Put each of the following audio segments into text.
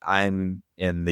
I'm in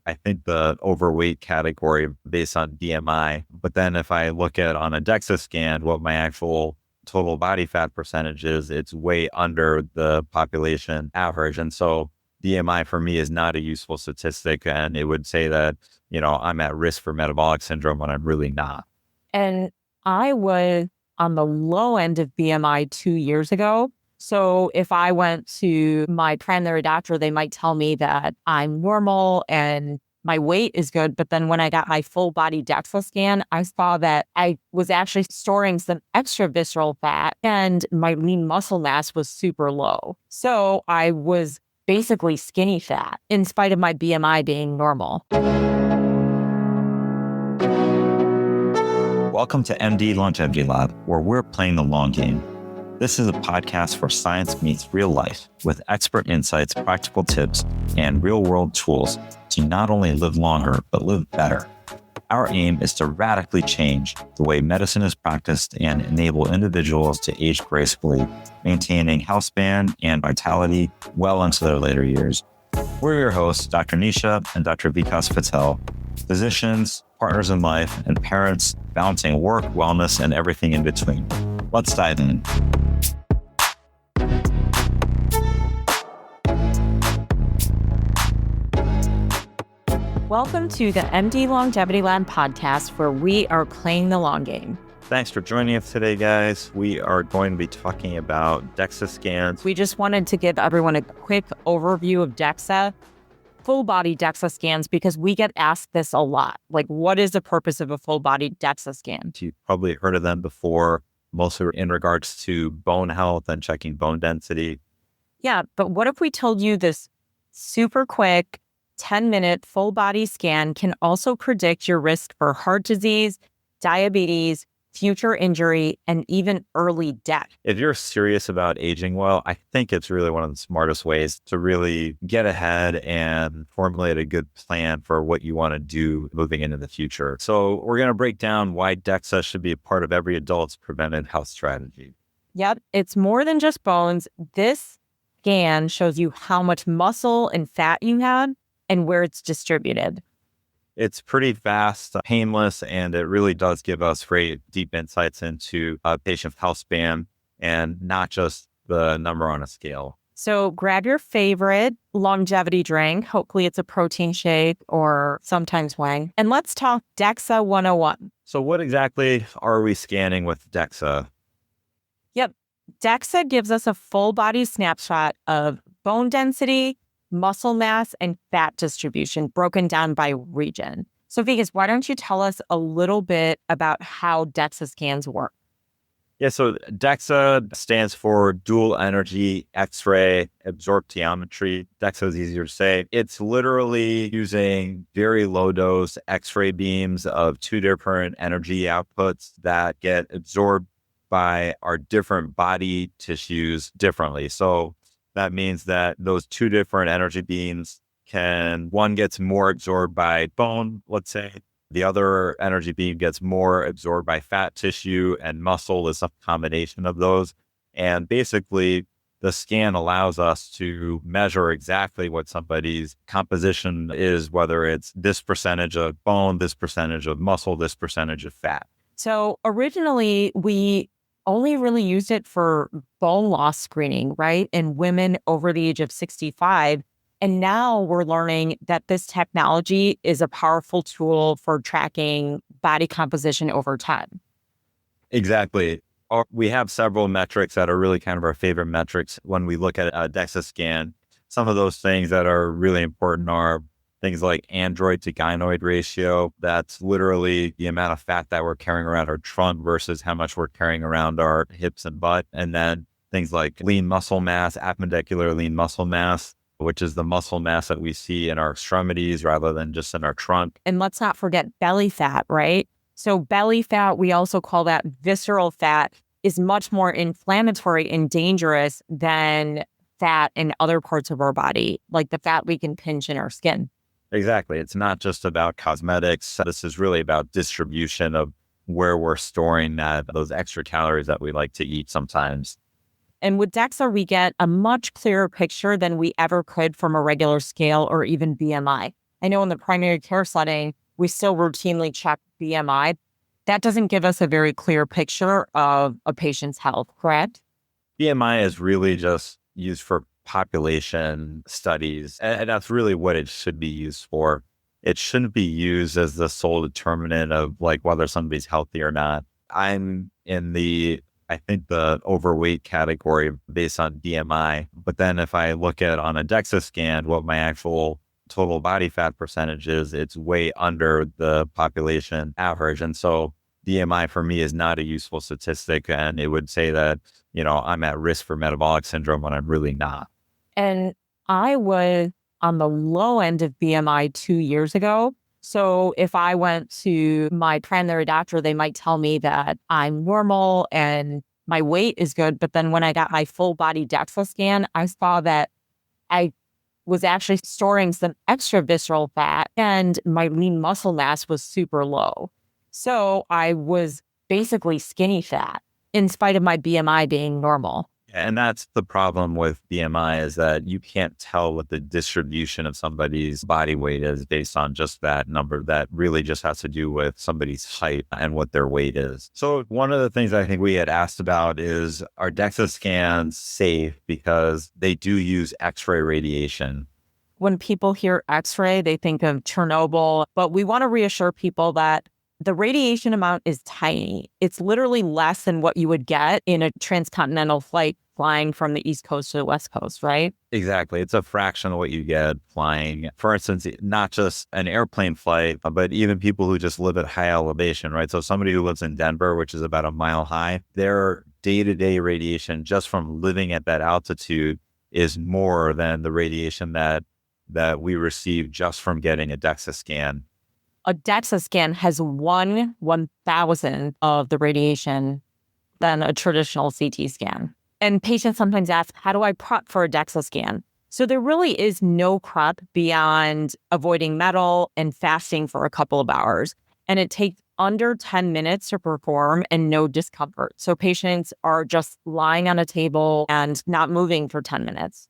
I think the overweight category based on BMI. But then if I look at on a DEXA scan, what my actual total body fat percentage is, it's way under the population average. And so BMI for me is not a useful statistic. And it would say that, I'm at risk for metabolic syndrome when I'm really not. And I was on the low end of BMI 2 years ago. So if I went to my primary doctor, they might tell me that I'm normal and my weight is good. But then when I got my full-body DEXA scan, I saw that I was actually storing some extra visceral fat and my lean muscle mass was super low. So I was basically skinny fat in spite of my BMI being normal. Welcome to MD Longevity Lab, where we're playing the long game. This is a podcast where science meets real life with expert insights, practical tips, and real-world tools to not only live longer, but live better. Our aim is to radically change the way medicine is practiced and enable individuals to age gracefully, maintaining healthspan and vitality well into their later years. We're your hosts, Dr. Nisha and Dr. Vikas Patel, physicians, partners in life, and parents balancing work, wellness, and everything in between. Let's dive in. Welcome to the MD Longevity Lab podcast, where we are playing the long game. Thanks for joining us today, guys. We are going to be talking about DEXA scans. We just wanted to give everyone a quick overview of DEXA, full-body DEXA scans, because we get asked this a lot. Like, what is the purpose of a full-body DEXA scan? You've probably heard of them before, mostly in regards to bone health and checking bone density. Yeah, but what if we told you this super quick 10-minute full-body scan can also predict your risk for heart disease, diabetes, future injury, and even early death? If you're serious about aging well, I think it's really one of the smartest ways to really get ahead and formulate a good plan for what you want to do moving into the future. So we're going to break down why DEXA should be a part of every adult's preventive health strategy. Yep, it's more than just bones. This scan shows you how much muscle and fat you have and where it's distributed. It's pretty fast, painless, and it really does give us great deep insights into a patient's health span and not just the number on a scale. So grab your favorite longevity drink. Hopefully it's a protein shake or sometimes whey. And let's talk DEXA 101. So what exactly are we scanning with DEXA? Yep. DEXA gives us a full body snapshot of bone density, muscle mass, and fat distribution broken down by region. So Vikas, why don't you tell us a little bit about how DEXA scans work? Yeah, so DEXA stands for dual energy X-ray absorptiometry. DEXA is easier to say. It's literally using very low dose X-ray beams of two different energy outputs that get absorbed by our different body tissues differently. So that means that those two different energy beams one gets more absorbed by bone, let's say. The other energy beam gets more absorbed by fat tissue, and muscle is a combination of those. And basically, the scan allows us to measure exactly what somebody's composition is, whether it's this percentage of bone, this percentage of muscle, this percentage of fat. So originally, we only really used it for bone loss screening, right? In women over the age of 65. And now we're learning that this technology is a powerful tool for tracking body composition over time. Exactly. We have several metrics that are really kind of our favorite metrics when we look at a DEXA scan. Some of those things that are really important are things like android to gynoid ratio. That's literally the amount of fat that we're carrying around our trunk versus how much we're carrying around our hips and butt. And then things like lean muscle mass, appendicular lean muscle mass, which is the muscle mass that we see in our extremities rather than just in our trunk. And let's not forget belly fat, right? So belly fat, we also call that visceral fat, is much more inflammatory and dangerous than fat in other parts of our body, like the fat we can pinch in our skin. Exactly. It's not just about cosmetics. This is really about distribution of where we're storing those extra calories that we like to eat sometimes. And with DEXA, we get a much clearer picture than we ever could from a regular scale or even BMI. I know in the primary care setting, we still routinely check BMI. That doesn't give us a very clear picture of a patient's health, correct? BMI is really just used for population studies, and that's really what it should be used for. It shouldn't be used as the sole determinant of like whether somebody's healthy or not. I'm in I think the overweight category based on BMI. But then if I look at on a DEXA scan, what my actual total body fat percentage is, it's way under the population average. And so BMI for me is not a useful statistic. And it would say that, I'm at risk for metabolic syndrome when I'm really not. And I was on the low end of BMI 2 years ago. So if I went to my primary doctor, they might tell me that I'm normal and my weight is good. But then when I got my full body DEXA scan, I saw that I was actually storing some extra visceral fat and my lean muscle mass was super low. So I was basically skinny fat in spite of my BMI being normal. And that's the problem with BMI is that you can't tell what the distribution of somebody's body weight is based on just that number. That really just has to do with somebody's height and what their weight is. So one of the things I think we had asked about is, are DEXA scans safe because they do use X-ray radiation? When people hear X-ray, they think of Chernobyl, but we want to reassure people that the radiation amount is tiny. It's literally less than what you would get in a transcontinental flight flying from the East Coast to the West Coast, right? Exactly. It's a fraction of what you get flying. For instance, not just an airplane flight, but even people who just live at high elevation, right? So somebody who lives in Denver, which is about a mile high, their day-to-day radiation just from living at that altitude is more than the radiation that we receive just from getting a DEXA scan. A DEXA scan has 1/1000 of the radiation than a traditional CT scan. And patients sometimes ask, how do I prep for a DEXA scan? So there really is no prep beyond avoiding metal and fasting for a couple of hours. And it takes under 10 minutes to perform and no discomfort. So patients are just lying on a table and not moving for 10 minutes.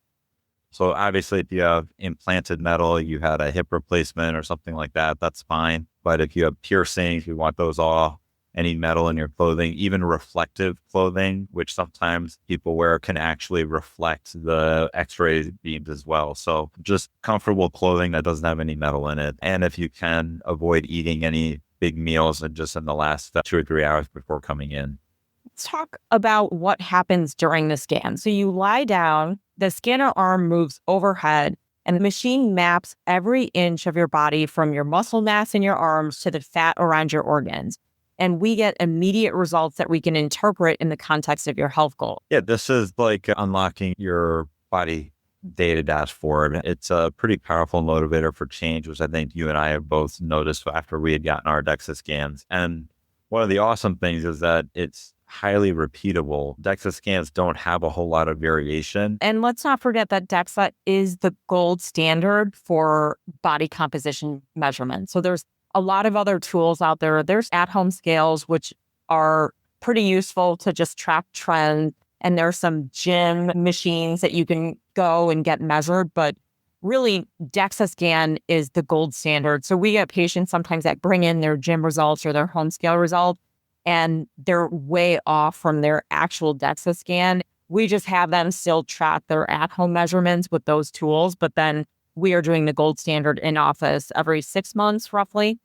So obviously, if you have implanted metal, you had a hip replacement or something like that, that's fine. But if you have piercings, you want those off, any metal in your clothing, even reflective clothing, which sometimes people wear can actually reflect the X-ray beams as well. So just comfortable clothing that doesn't have any metal in it. And if you can avoid eating any big meals and just in the last 2 or 3 hours before coming in. Let's talk about what happens during the scan. So you lie down, the scanner arm moves overhead, and the machine maps every inch of your body from your muscle mass in your arms to the fat around your organs. And we get immediate results that we can interpret in the context of your health goal. Yeah, this is like unlocking your body data dashboard. It's a pretty powerful motivator for change, which I think you and I have both noticed after we had gotten our DEXA scans. And one of the awesome things is that it's highly repeatable. DEXA scans don't have a whole lot of variation. And let's not forget that DEXA is the gold standard for body composition measurement. So there's a lot of other tools out there. There's at-home scales, which are pretty useful to just track trends. And there's some gym machines that you can go and get measured. But really, DEXA scan is the gold standard. So we get patients sometimes that bring in their gym results or their home scale results, and they're way off from their actual DEXA scan. We just have them still track their at-home measurements with those tools, but then we are doing the gold standard in office every 6 months, roughly.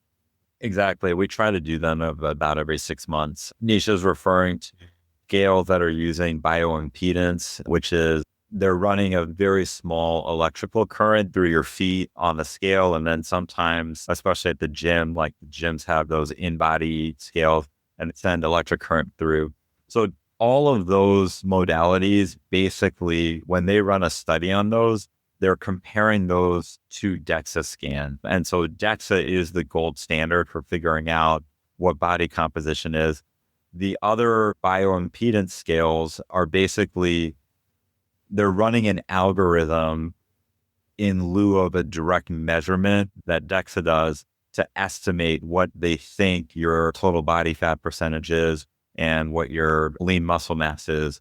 Exactly. We try to do them about every 6 months. Nisha's referring to scales that are using bioimpedance, which is they're running a very small electrical current through your feet on the scale. And then sometimes, especially at the gym, like the gyms have those in-body scales and send electric current through. So all of those modalities, basically, when they run a study on those, they're comparing those to DEXA scan. And so DEXA is the gold standard for figuring out what body composition is. The other bioimpedance scales are basically, they're running an algorithm in lieu of a direct measurement that DEXA does to estimate what they think your total body fat percentage is and what your lean muscle mass is.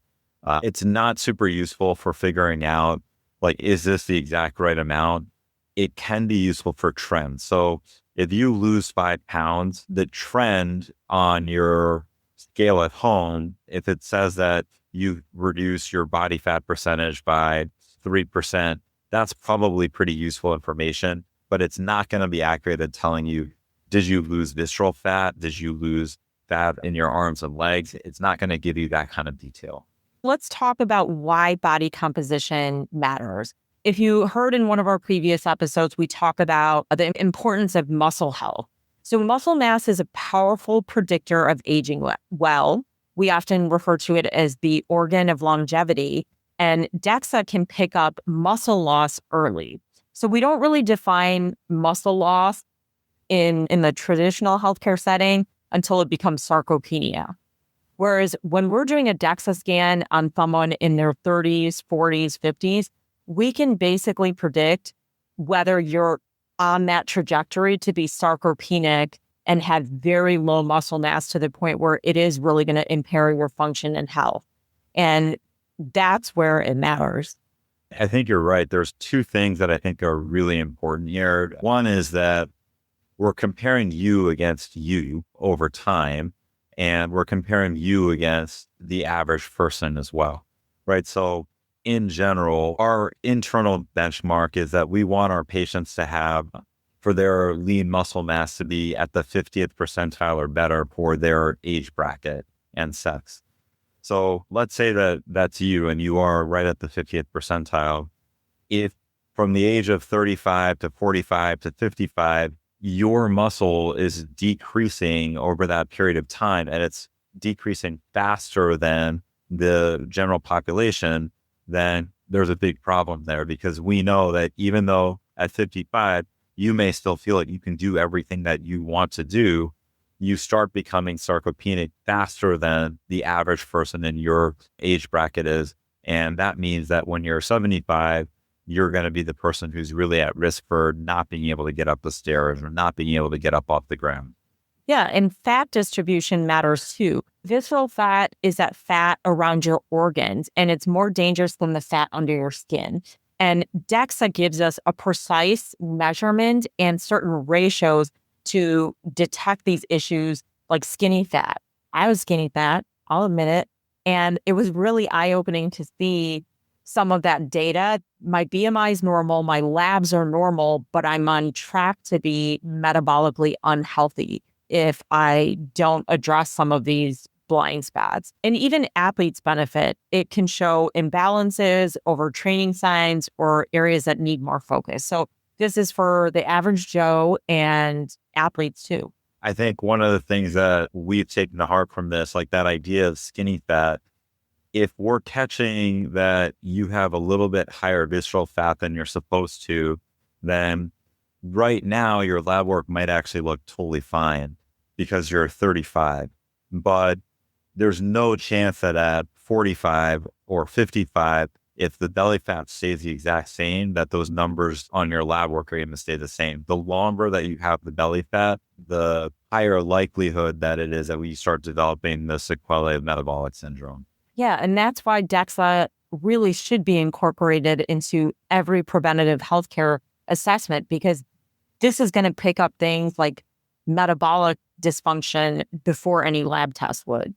It's not super useful for figuring out, like, is this the exact right amount? It can be useful for trends. So if you lose 5 pounds, the trend on your scale at home, if it says that you reduce your body fat percentage by 3%, that's probably pretty useful information, but it's not going to be accurate at telling you, did you lose visceral fat? Did you lose fat in your arms and legs? It's not going to give you that kind of detail. Let's talk about why body composition matters. If you heard in one of our previous episodes, we talk about the importance of muscle health. So muscle mass is a powerful predictor of aging well. We often refer to it as the organ of longevity, and DEXA can pick up muscle loss early. So we don't really define muscle loss in the traditional healthcare setting until it becomes sarcopenia. Whereas when we're doing a DEXA scan on someone in their 30s, 40s, 50s, we can basically predict whether you're on that trajectory to be sarcopenic and have very low muscle mass to the point where it is really going to impair your function and health. And that's where it matters. I think you're right. There's two things that I think are really important here. One is that we're comparing you against you over time, and we're comparing you against the average person as well, right? So in general, our internal benchmark is that we want our patients to have, for their lean muscle mass to be at the 50th percentile or better for their age bracket and sex. So let's say that that's you and you are right at the 50th percentile. If from the age of 35 to 45 to 55, your muscle is decreasing over that period of time, and it's decreasing faster than the general population, then there's a big problem there, because we know that even though at 55, you may still feel like you can do everything that you want to do, you start becoming sarcopenic faster than the average person in your age bracket is. And that means that when you're 75, you're going to be the person who's really at risk for not being able to get up the stairs or not being able to get up off the ground. Yeah, and fat distribution matters too. Visceral fat is that fat around your organs, and it's more dangerous than the fat under your skin. And DEXA gives us a precise measurement and certain ratios to detect these issues like skinny fat. I was skinny fat, I'll admit it. And it was really eye-opening to see some of that data. My BMI is normal, my labs are normal, but I'm on track to be metabolically unhealthy if I don't address some of these blind spots. And even athletes benefit. It can show imbalances, overtraining signs, or areas that need more focus. So this is for the average Joe and athletes too. I think one of the things that we've taken to heart from this, like that idea of skinny fat, if we're catching that you have a little bit higher visceral fat than you're supposed to, then right now your lab work might actually look totally fine because you're 35. But there's no chance that at 45 or 55, if the belly fat stays the exact same, that those numbers on your lab work are going to stay the same. The longer that you have the belly fat, the higher likelihood that it is that we start developing the sequelae of metabolic syndrome. Yeah, and that's why DEXA really should be incorporated into every preventative healthcare assessment, because this is going to pick up things like metabolic dysfunction before any lab test would.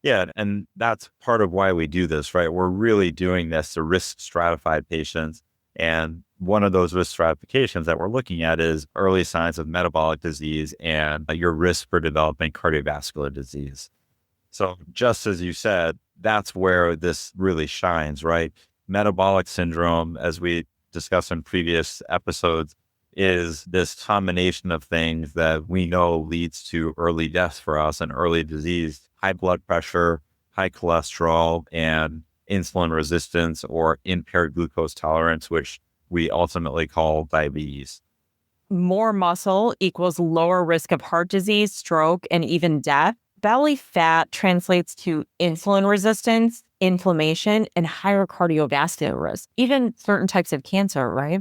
Yeah, and that's part of why we do this, right? We're really doing this to risk stratified patients. And one of those risk stratifications that we're looking at is early signs of metabolic disease and your risk for developing cardiovascular disease. So just as you said, that's where this really shines, right? Metabolic syndrome, as we discussed in previous episodes, is this combination of things that we know leads to early deaths for us and early disease: high blood pressure, high cholesterol, and insulin resistance or impaired glucose tolerance, which we ultimately call diabetes. More muscle equals lower risk of heart disease, stroke, and even death. Belly fat translates to insulin resistance, inflammation, and higher cardiovascular risk, even certain types of cancer, right?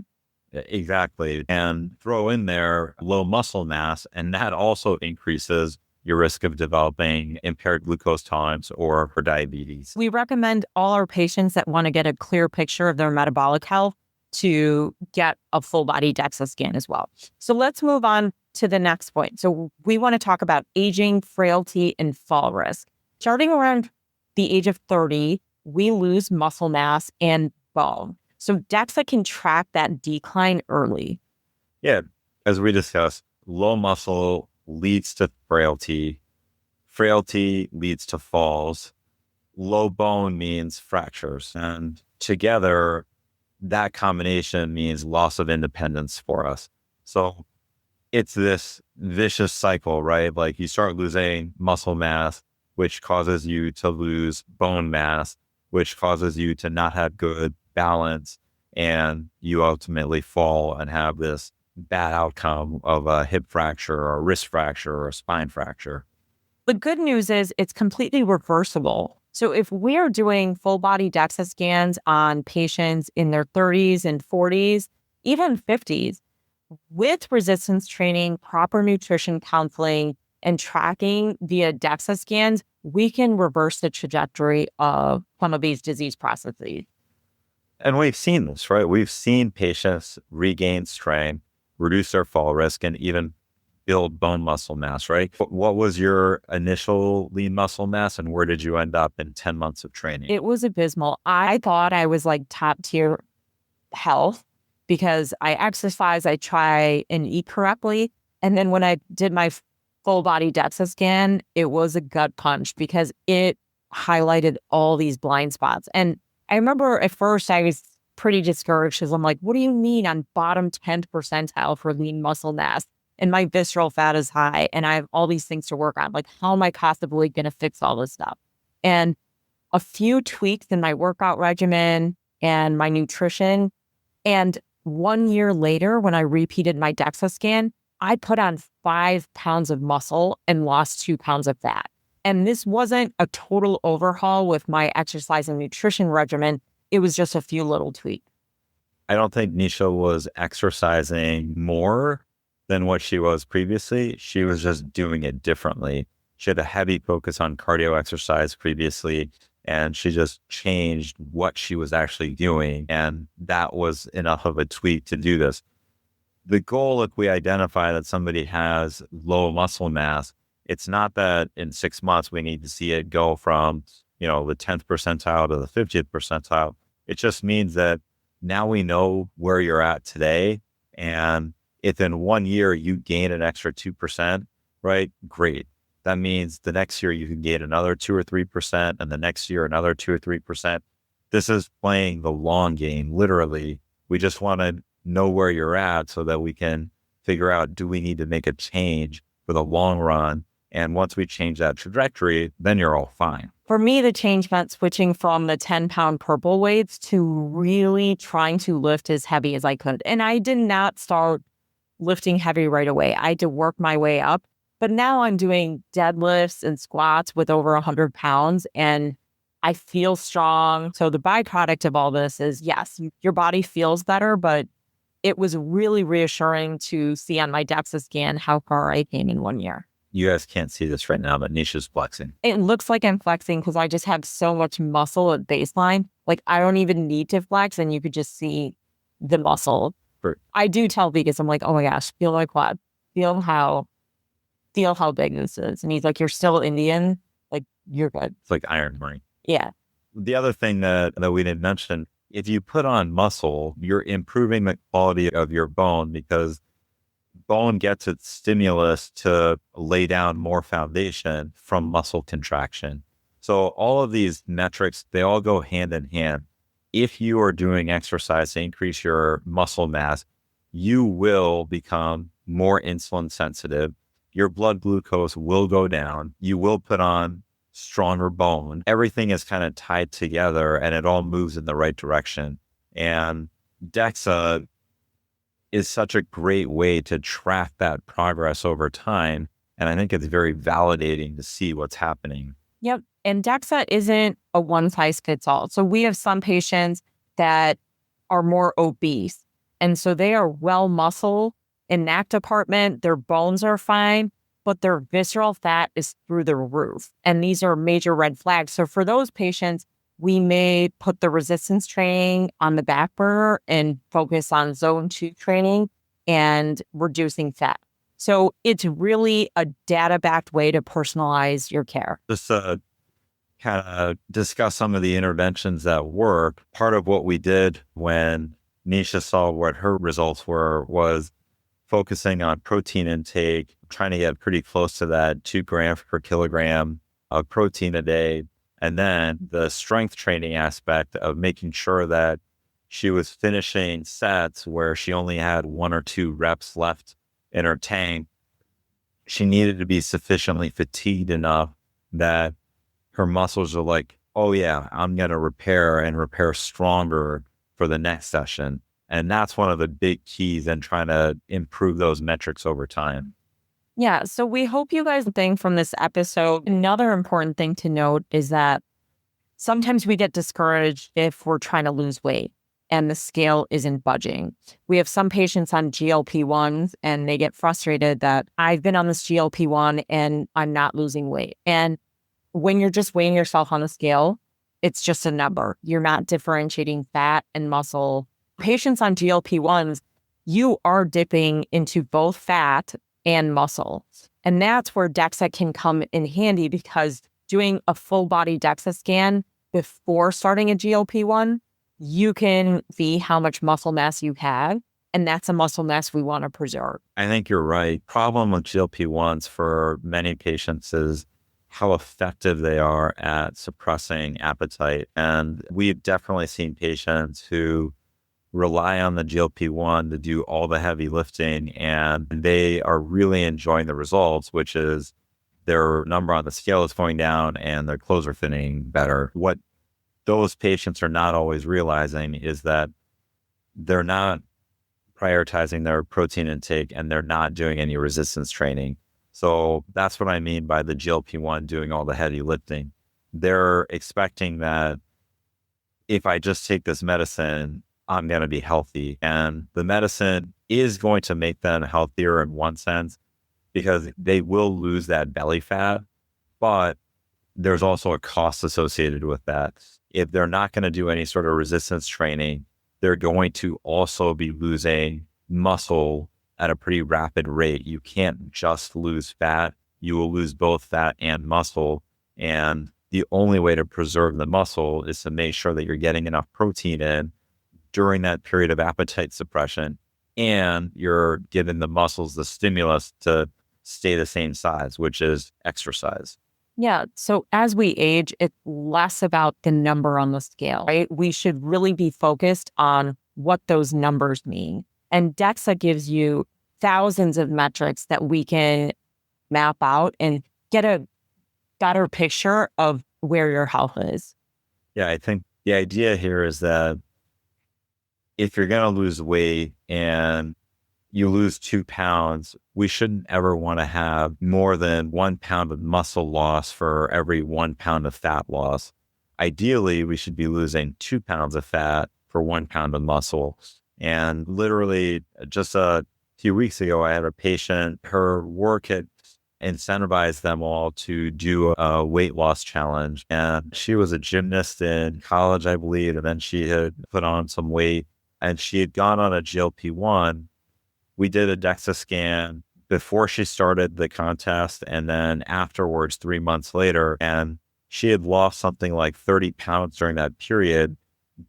Exactly. And throw in there low muscle mass, and that also increases your risk of developing impaired glucose tolerance or for diabetes. We recommend all our patients that want to get a clear picture of their metabolic health to get a full body DEXA scan as well. So let's move on to the next point. So we want to talk about aging, frailty, and fall risk. Starting around the age of 30, we lose muscle mass and bone. So DEXA can track that decline early. Yeah, as we discussed, low muscle leads to frailty. Frailty leads to falls. Low bone means fractures. And together, that combination means loss of independence for us. So it's this vicious cycle, right? Like you start losing muscle mass, which causes you to lose bone mass, which causes you to not have good balance. And you ultimately fall and have this bad outcome of a hip fracture or a wrist fracture or a spine fracture. The good news is it's completely reversible. So if we're doing full body DEXA scans on patients in their 30s and 40s, even 50s, with resistance training, proper nutrition counseling, and tracking via DEXA scans, we can reverse the trajectory of some of these disease processes. And we've seen this, right? We've seen patients regain strength, reduce their fall risk, and even build bone muscle mass, right? What was your initial lean muscle mass and where did you end up in 10 months of training? It was abysmal. I thought I was like top tier health because I exercise, I try and eat correctly. And then when I did my full body DEXA scan, it was a gut punch because it highlighted all these blind spots. And I remember at first I was pretty discouraged because I'm like, what do you mean on bottom 10th percentile for lean muscle mass? And my visceral fat is high and I have all these things to work on. Like, how am I possibly going to fix all this stuff? And a few tweaks in my workout regimen and my nutrition. And 1 year later, when I repeated my DEXA scan, I put on 5 pounds of muscle and lost 2 pounds of fat. And this wasn't a total overhaul with my exercise and nutrition regimen. It was just a few little tweaks. I don't think Nisha was exercising more than what she was previously. She was just doing it differently. She had a heavy focus on cardio exercise previously, and she just changed what she was actually doing. And that was enough of a tweak to do this. The goal, if we identify that somebody has low muscle mass, it's not that in 6 months we need to see it go from, the 10th percentile to the 50th percentile. It just means that now we know where you're at today. And if in 1 year you gain an extra 2%, right? Great. That means the next year you can gain another 2 or 3%, and the next year another 2 or 3%. This is playing the long game, literally. We just want to know where you're at so that we can figure out, do we need to make a change for the long run? And once we change that trajectory, then you're all fine. For me, the change meant switching from the 10-pound purple weights to really trying to lift as heavy as I could. And I did not start lifting heavy right away. I had to work my way up. But now I'm doing deadlifts and squats with over 100 pounds and I feel strong. So the byproduct of all this is, yes, your body feels better, but it was really reassuring to see on my DEXA scan how far I came in 1 year. You guys can't see this right now, but Nisha's flexing. It looks like I'm flexing because I just have so much muscle at baseline. Like I don't even need to flex and you could just see the muscle. I do tell Vegas, I'm like, oh my gosh, feel my quad. Feel how big this is. And he's like, you're still Indian. Like, you're good. It's like Iron Marine. Yeah. The other thing that we didn't mention, if you put on muscle, you're improving the quality of your bone because bone gets its stimulus to lay down more foundation from muscle contraction. So all of these metrics, they all go hand in hand. If you are doing exercise to increase your muscle mass, you will become more insulin sensitive. Your blood glucose will go down. You will put on stronger bone. Everything is kind of tied together and it all moves in the right direction. And DEXA is such a great way to track that progress over time. And I think it's very validating to see what's happening. Yep. And DEXA isn't a one size fits all. So we have some patients that are more obese. And so they are well muscle in that department. Their bones are fine, but their visceral fat is through the roof. And these are major red flags. So for those patients, we may put the resistance training on the back burner and focus on zone 2 training and reducing fat. So it's really a data-backed way to personalize your care. Just to kind of discuss some of the interventions that work. Part of what we did when Nisha saw what her results were was focusing on protein intake, trying to get pretty close to that 2 grams per kilogram of protein a day. And then the strength training aspect of making sure that she was finishing sets where she only had 1 or 2 reps left in her tank. She needed to be sufficiently fatigued enough that her muscles are like, oh yeah, I'm going to repair stronger for the next session. And that's one of the big keys in trying to improve those metrics over time. Yeah. So we hope you guys think from this episode. Another important thing to note is that sometimes we get discouraged if we're trying to lose weight and the scale isn't budging. We have some patients on GLP-1s and they get frustrated that I've been on this GLP-1 and I'm not losing weight. And when you're just weighing yourself on the scale, it's just a number. You're not differentiating fat and muscle. Patients on GLP-1s, you are dipping into both fat and muscle. And that's where DEXA can come in handy, because doing a full-body DEXA scan before starting a GLP-1, you can see how much muscle mass you have. And that's a muscle mass we want to preserve. I think you're right. Problem with GLP-1s for many patients is how effective they are at suppressing appetite. And we've definitely seen patients who rely on the GLP-1 to do all the heavy lifting, and they are really enjoying the results, which is their number on the scale is going down and their clothes are fitting better. What those patients are not always realizing is that they're not prioritizing their protein intake and they're not doing any resistance training. So that's what I mean by the GLP-1 doing all the heavy lifting. They're expecting that if I just take this medicine, I'm going to be healthy. And the medicine is going to make them healthier in one sense, because they will lose that belly fat, but there's also a cost associated with that. If they're not going to do any sort of resistance training, they're going to also be losing muscle at a pretty rapid rate. You can't just lose fat. You will lose both fat and muscle. And the only way to preserve the muscle is to make sure that you're getting enough protein in during that period of appetite suppression, and you're giving the muscles the stimulus to stay the same size, which is exercise. Yeah. So as we age, it's less about the number on the scale, right? We should really be focused on what those numbers mean. And DEXA gives you thousands of metrics that we can map out and get a better picture of where your health is. Yeah, I think the idea here is that if you're going to lose weight and you lose 2 pounds, we shouldn't ever want to have more than 1 pound of muscle loss for every 1 pound of fat loss. Ideally, we should be losing 2 pounds of fat for 1 pound of muscle. And literally just a few weeks ago, I had a patient, her work had incentivized them all to do a weight loss challenge. And she was a gymnast in college, I believe. And then she had put on some weight and she had gone on a GLP-1. We did a DEXA scan before she started the contest and then afterwards 3 months later. And she had lost something like 30 pounds during that period,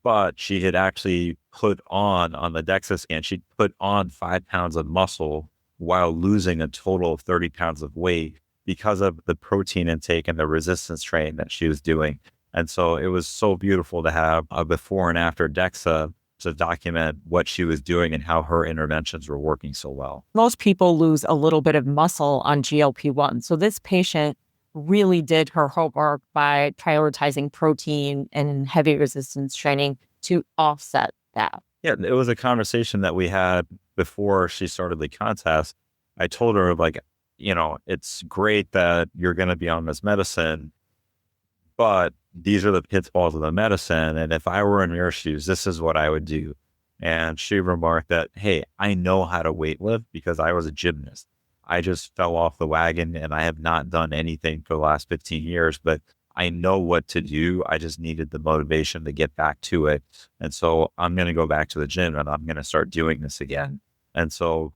but she had actually put on the DEXA scan, she put on 5 pounds of muscle while losing a total of 30 pounds of weight because of the protein intake and the resistance training that she was doing. And so it was so beautiful to have a before and after DEXA to document what she was doing and how her interventions were working so well. Most people lose a little bit of muscle on GLP-1. So this patient really did her homework by prioritizing protein and heavy resistance training to offset that. Yeah, it was a conversation that we had before she started the contest. I told her, like, it's great that you're going to be on this medicine, but these are the pitfalls of the medicine. And if I were in your shoes, this is what I would do. And she remarked that, hey, I know how to weight lift because I was a gymnast. I just fell off the wagon and I have not done anything for the last 15 years, but I know what to do. I just needed the motivation to get back to it. And so I'm going to go back to the gym and I'm going to start doing this again. And so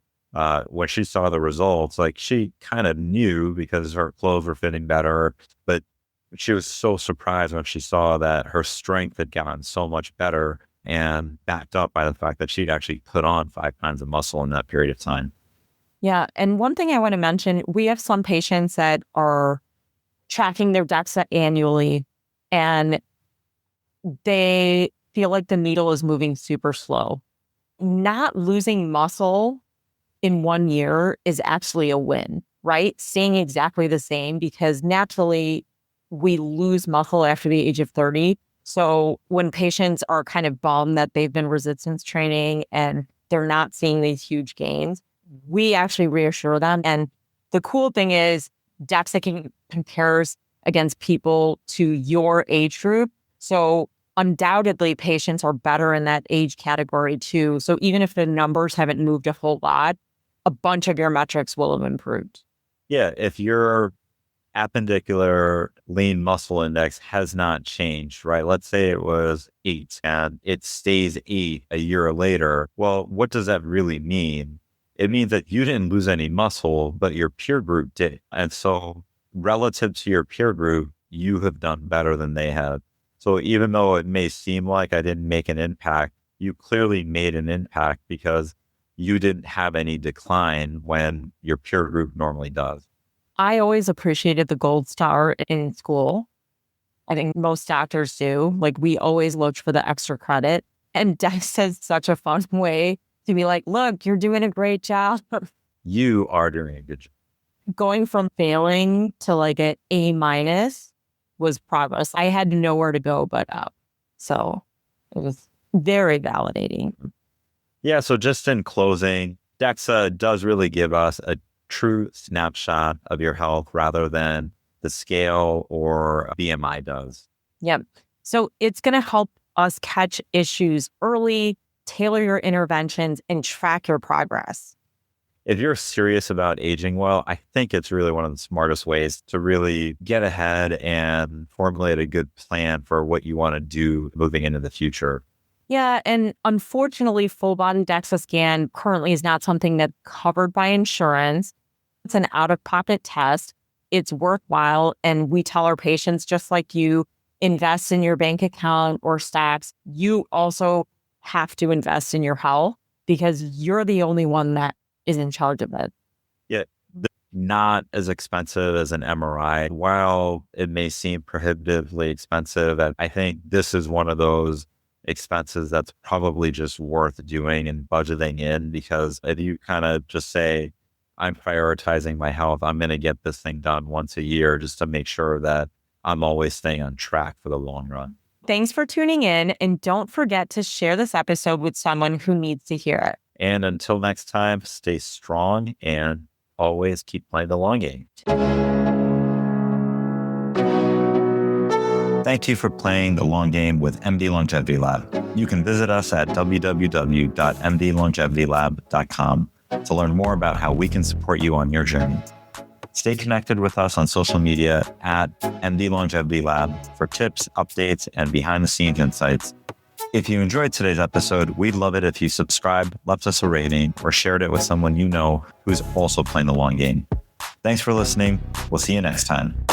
when she saw the results, like she kind of knew because her clothes were fitting better, but she was so surprised when she saw that her strength had gotten so much better and backed up by the fact that she'd actually put on 5 pounds of muscle in that period of time. Yeah. And one thing I want to mention, we have some patients that are tracking their DEXA annually and they feel like the needle is moving super slow. Not losing muscle in 1 year is actually a win, right? Staying exactly the same, because naturally we lose muscle after the age of 30. So when patients are kind of bummed that they've been resistance training and they're not seeing these huge gains, we actually reassure them. And the cool thing is DEXA compares against people to your age group. So undoubtedly patients are better in that age category too. So even if the numbers haven't moved a whole lot, a bunch of your metrics will have improved. Yeah. If your appendicular lean muscle index has not changed, right? Let's say it was 8 and it stays 8 a year later. Well, what does that really mean? It means that you didn't lose any muscle, but your peer group did. And so relative to your peer group, you have done better than they have. So even though it may seem like I didn't make an impact, you clearly made an impact because you didn't have any decline when your peer group normally does. I always appreciated the gold star in school. I think most doctors do. Like, we always looked for the extra credit. And DEXA is such a fun way to be like, look, you're doing a great job. You are doing a good job. Going from failing to like an A- was progress. I had nowhere to go but up. So it was very validating. Yeah. So just in closing, DEXA does really give us a true snapshot of your health rather than the scale or BMI does. Yep. So it's going to help us catch issues early, tailor your interventions, and track your progress. If you're serious about aging well, I think it's really one of the smartest ways to really get ahead and formulate a good plan for what you want to do moving into the future. Yeah. And unfortunately, full-body DEXA scan currently is not something that's covered by insurance. It's an out-of-pocket test. It's worthwhile. And we tell our patients, just like you invest in your bank account or stocks, you also have to invest in your health because you're the only one that is in charge of it. Yeah, not as expensive as an MRI. While it may seem prohibitively expensive, I think this is one of those expenses that's probably just worth doing and budgeting in, because if you kind of just say, I'm prioritizing my health, I'm going to get this thing done once a year just to make sure that I'm always staying on track for the long run. Thanks for tuning in, and don't forget to share this episode with someone who needs to hear it. And until next time, stay strong and always keep playing the long game. Thank you for playing the long game with MD Longevity Lab. You can visit us at www.mdlongevitylab.com to learn more about how we can support you on your journey. Stay connected with us on social media at MD Longevity Lab for tips, updates, and behind-the-scenes insights. If you enjoyed today's episode, we'd love it if you subscribed, left us a rating, or shared it with someone you know who's also playing the long game. Thanks for listening. We'll see you next time.